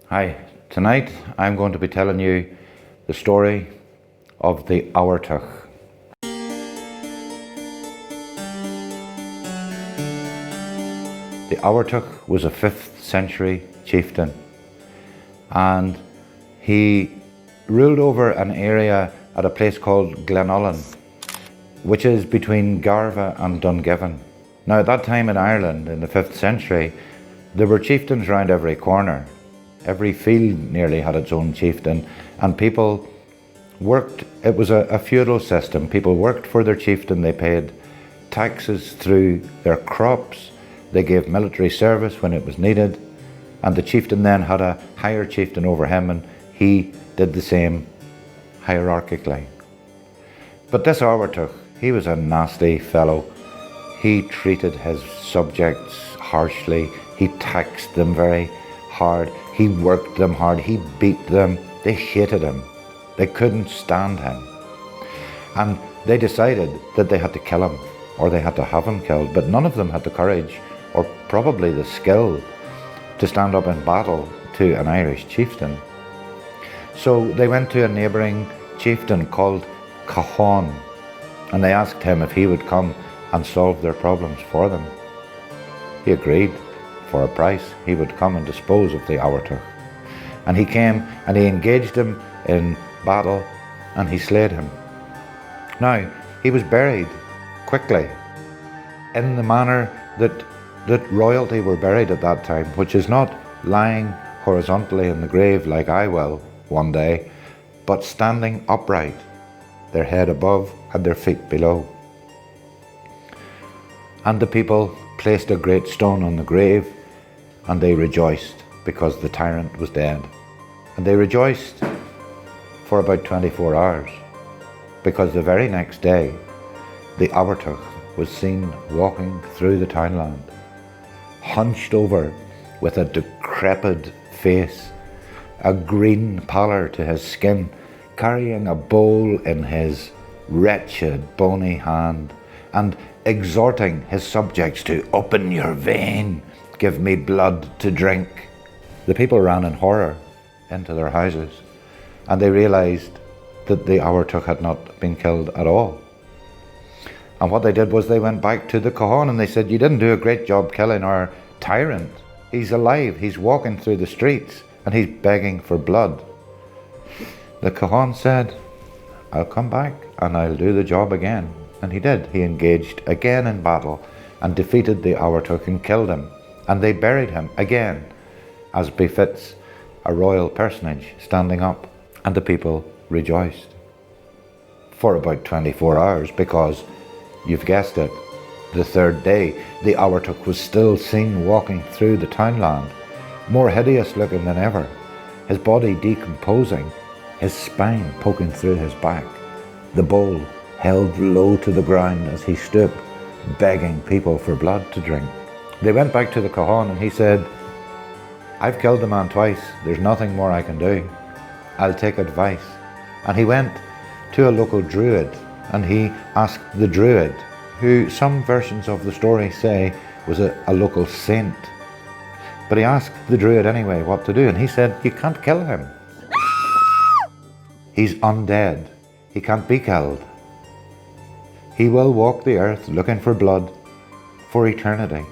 Hi, tonight I'm going to be telling you the story of the Abhartach. The Abhartach was a 5th century chieftain, and he ruled over an area at a place called Glenullin, which is between Garvagh and Dungiven. Now, at that time in Ireland, in the 5th century, there were chieftains round every corner. Every field nearly had its own chieftain, and people worked. It was a feudal system. People worked for their chieftain. They paid taxes through their crops. They gave military service when it was needed, and the chieftain then had a higher chieftain over him, and he did the same hierarchically. But this Abhartach, he was a nasty fellow. He treated his subjects harshly. He taxed them very hard. He worked them hard. He beat them. They hated him. They couldn't stand him. And they decided that they had to kill him, or they had to have him killed. But none of them had the courage, or probably the skill, to stand up in battle to an Irish chieftain. So they went to a neighbouring chieftain called Causeway, and they asked him if he would come and solve their problems for them. He agreed. For a price, he would come and dispose of the Abhartach. And he came and he engaged him in battle, and he slayed him. Now, he was buried quickly in the manner that royalty were buried at that time, which is not lying horizontally in the grave like I will one day, but standing upright, their head above and their feet below. And the people placed a great stone on the grave, and they rejoiced because the tyrant was dead. And they rejoiced for about 24 hours, because the very next day the Abhartach was seen walking through the townland, hunched over with a decrepit face, a green pallor to his skin, carrying a bowl in his wretched bony hand, and exhorting his subjects to open your vein, give me blood to drink. The people ran in horror into their houses, and they realised that the Abhartach had not been killed at all. And what they did was they went back to the Causeway and they said, "You didn't do a great job killing our tyrant. He's alive, he's walking through the streets, and he's begging for blood." The Causeway said, "I'll come back and I'll do the job again." And he did. He engaged again in battle and defeated the Abhartach and killed him. And they buried him again, as befits a royal personage standing up. And the people rejoiced for about 24 hours, because, you've guessed it, the third day the Abhartach was still seen walking through the townland, more hideous looking than ever, his body decomposing, his spine poking through his back, the bowl held low to the ground as he stooped, begging people for blood to drink. They went back to the Causeway and he said, "I've killed the man twice, there's nothing more I can do. I'll take advice." And he went to a local druid, and he asked the druid, who some versions of the story say was a local saint. But he asked the druid anyway what to do, and he said, "You can't kill him. He's undead. He can't be killed. He will walk the earth looking for blood for eternity.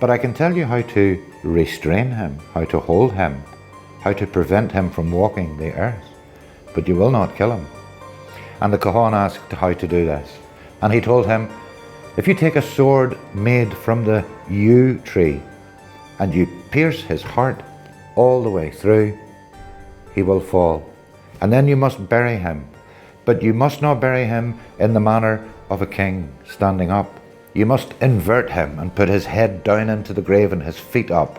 But I can tell you how to restrain him, how to hold him, how to prevent him from walking the earth. But you will not kill him." And the Causeway asked how to do this. And he told him, "If you take a sword made from the yew tree and you pierce his heart all the way through, he will fall. And then you must bury him. But you must not bury him in the manner of a king standing up. You must invert him and put his head down into the grave and his feet up.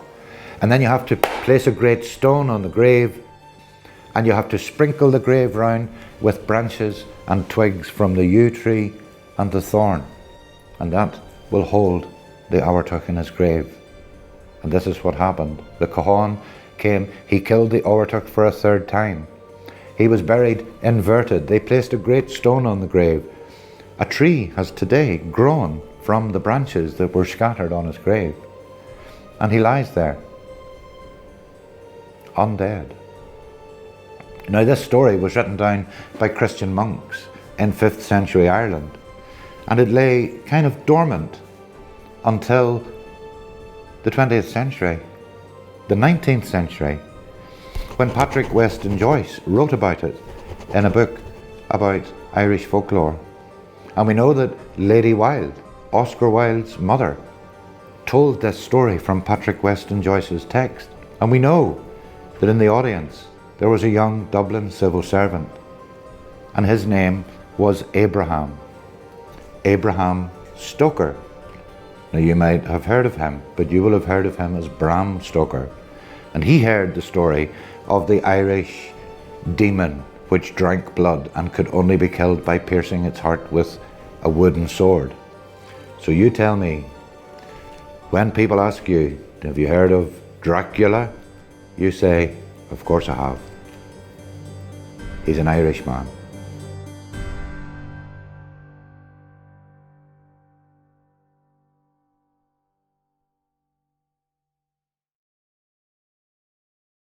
And then you have to place a great stone on the grave, and you have to sprinkle the grave round with branches and twigs from the yew tree and the thorn. And that will hold the Abhartach in his grave." And this is what happened. The Causeway came, he killed the Abhartach for a third time. He was buried inverted. They placed a great stone on the grave. A tree has today grown from the branches that were scattered on his grave. And he lies there, undead. Now this story was written down by Christian monks in 5th century Ireland, and it lay kind of dormant until the 20th century, the 19th century, when Patrick Weston Joyce wrote about it in a book about Irish folklore. And we know that Lady Wilde, Oscar Wilde's mother, told this story from Patrick Weston Joyce's text. And we know that in the audience there was a young Dublin civil servant, and his name was Brahm Stoker. Now you might have heard of him, but you will have heard of him as Brahm Stoker. And he heard the story of the Irish demon which drank blood and could only be killed by piercing its heart with a wooden sword. So you tell me, when people ask you, have you heard of Dracula? You say, of course I have. He's an Irishman.